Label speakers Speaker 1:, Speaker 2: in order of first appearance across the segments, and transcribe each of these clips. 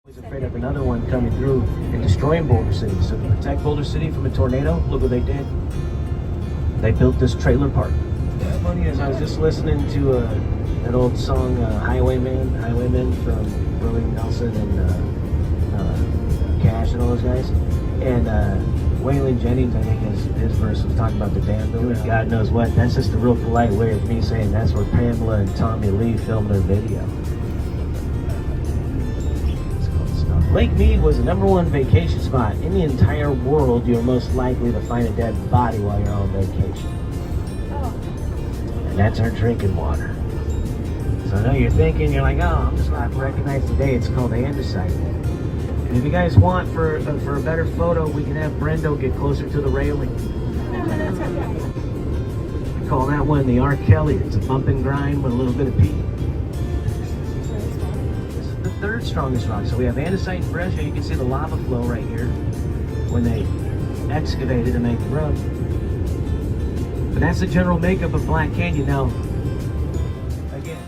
Speaker 1: Always afraid of another one coming through and destroying Boulder City. So to protect Boulder City from a tornado, look what they did. They built this trailer park. Yeah, funny is I was just listening to that old song, Highwayman from Willie Nelson and Cash and all those guys. And Waylon Jennings, I think his verse was talking about the dam building. God knows what. That's just a real polite way of me saying that's where Pamela and Tommy Lee filmed their video. Lake Mead was the #1 vacation spot in the entire world. You're most likely to find a dead body while you're on vacation. And that's our drinking water. So I know you're thinking, you're like, oh, I'm just not recognized today. It's called andesite. And if you guys want, for a better photo, we can have Brendo get closer to the railing. We call that one the R. Kelly. It's a bump and grind with a little bit of peat. Third strongest rock. So we have andesite and breccia. You can see the lava flow right here when they excavated to make the road. But that's the general makeup of Black Canyon. Now, again,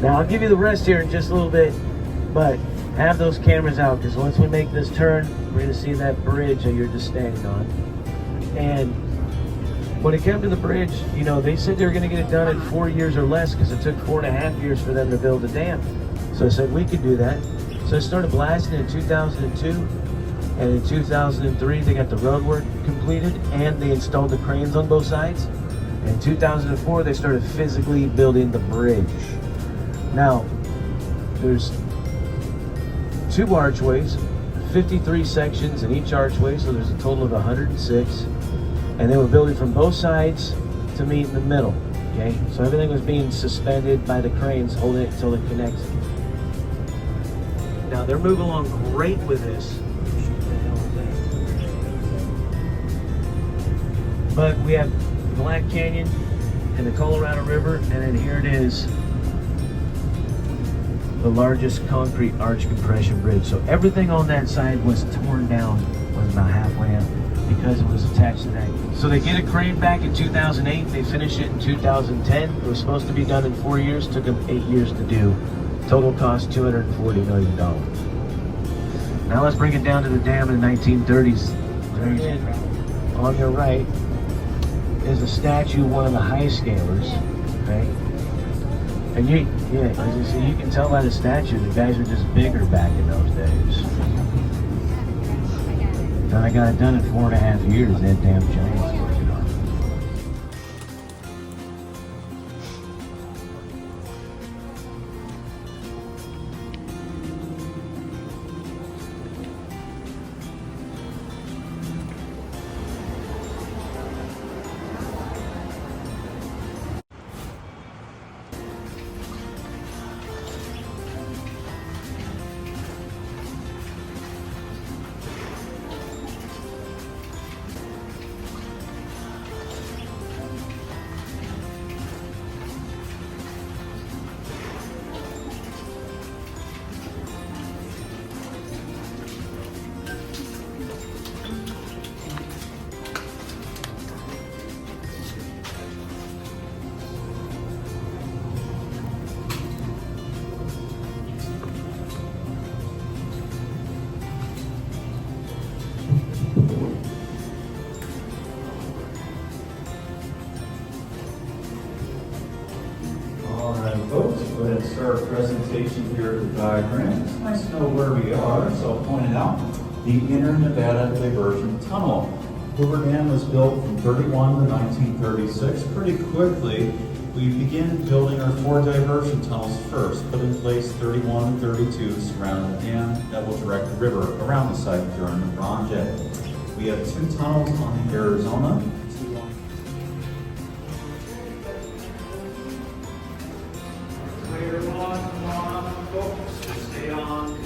Speaker 1: now I'll give you the rest here in just a little bit, but have those cameras out because once we make this turn, we're going to see that bridge that you're just standing on. And when it came to the bridge, you know, they said they were going to get it done in 4 years or less because it took 4.5 years for them to build the dam. So I said we could do that. So I started blasting in 2002, and in 2003 they got the road work completed and they installed the cranes on both sides. And in 2004 they started physically building the bridge. Now, there's 2 archways, 53 sections in each archway, so there's a total of 106. And they were building from both sides to meet in the middle, okay? So everything was being suspended by the cranes, holding it until it connects. Now, they're moving along great with this. But we have Black Canyon and the Colorado River, and then here it is, the largest concrete arch compression bridge. So everything on that side was torn down, was about halfway up because it was attached to that. So they get a crane back in 2008, they finished it in 2010. It was supposed to be done in 4 years, took them 8 years to do. Total cost $240 million. Now let's bring it down to the dam in the 1930s. On your right is a statue of one of the high scalers, okay? And as you see, you can tell by the statue, the guys were just bigger back in those days. And I got it done in 4.5 years, that damn giant's working on it.
Speaker 2: All right, folks, go ahead and start our presentation here at the diagram. It's nice to know where we are, so I'll point it out. The Inner Nevada Diversion Tunnel. Hoover Dam was built from 31 to 1936. Pretty quickly, we began building our 4 diversion tunnels first, put in place 31 and 32 to surround the dam that will direct the river around the site during the project. We have 2 tunnels on the Arizona. Later on, folks, stay on.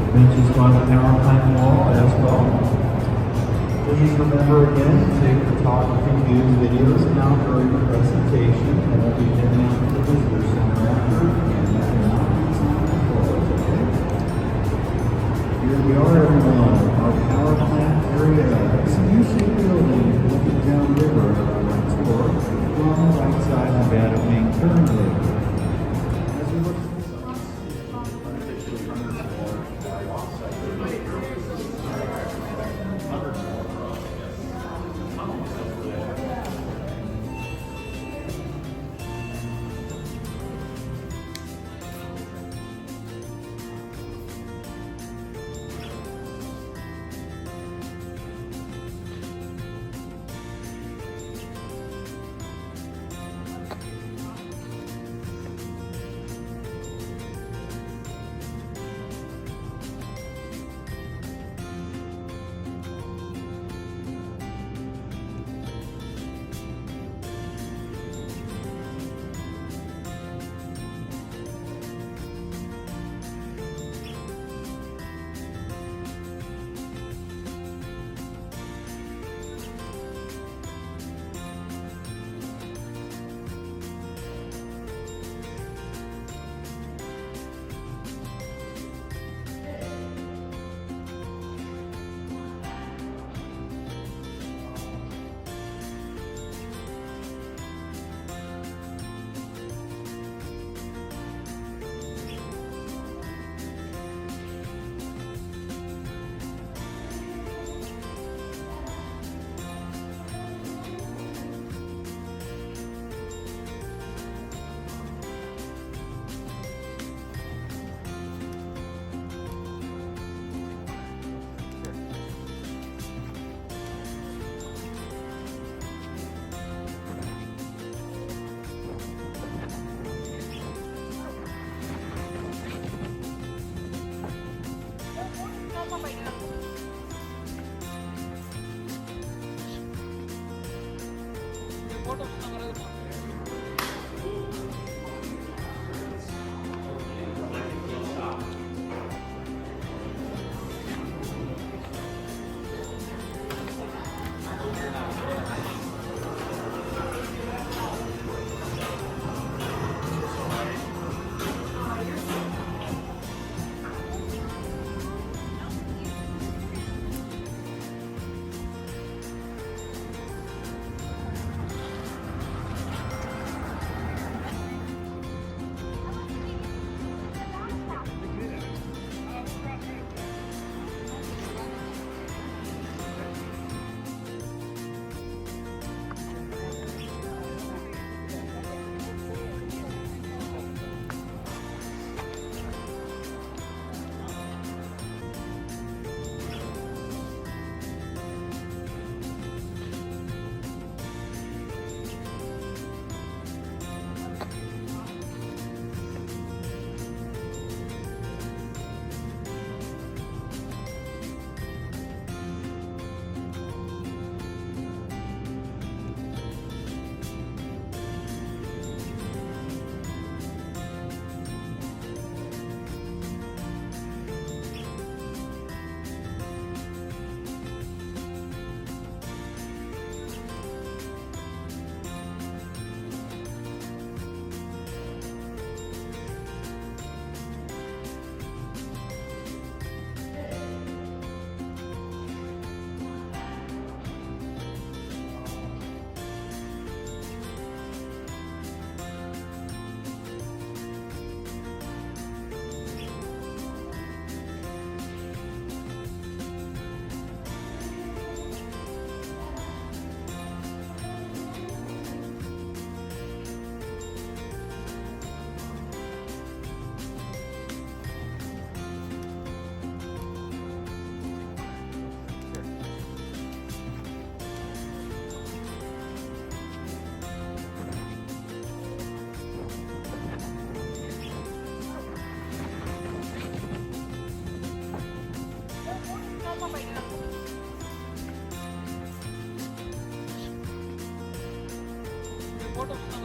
Speaker 2: Benches by the power plant wall as well. Please remember again to take photography, news, videos now during the presentation, and we'll be heading out to the visitor center after, and that will not be time for us, okay? Here we are, everyone, our power plant area. It's a U-shaped building looking downriver on our tour from the right side of Nevada Main currently. As we look to the side,
Speaker 3: photos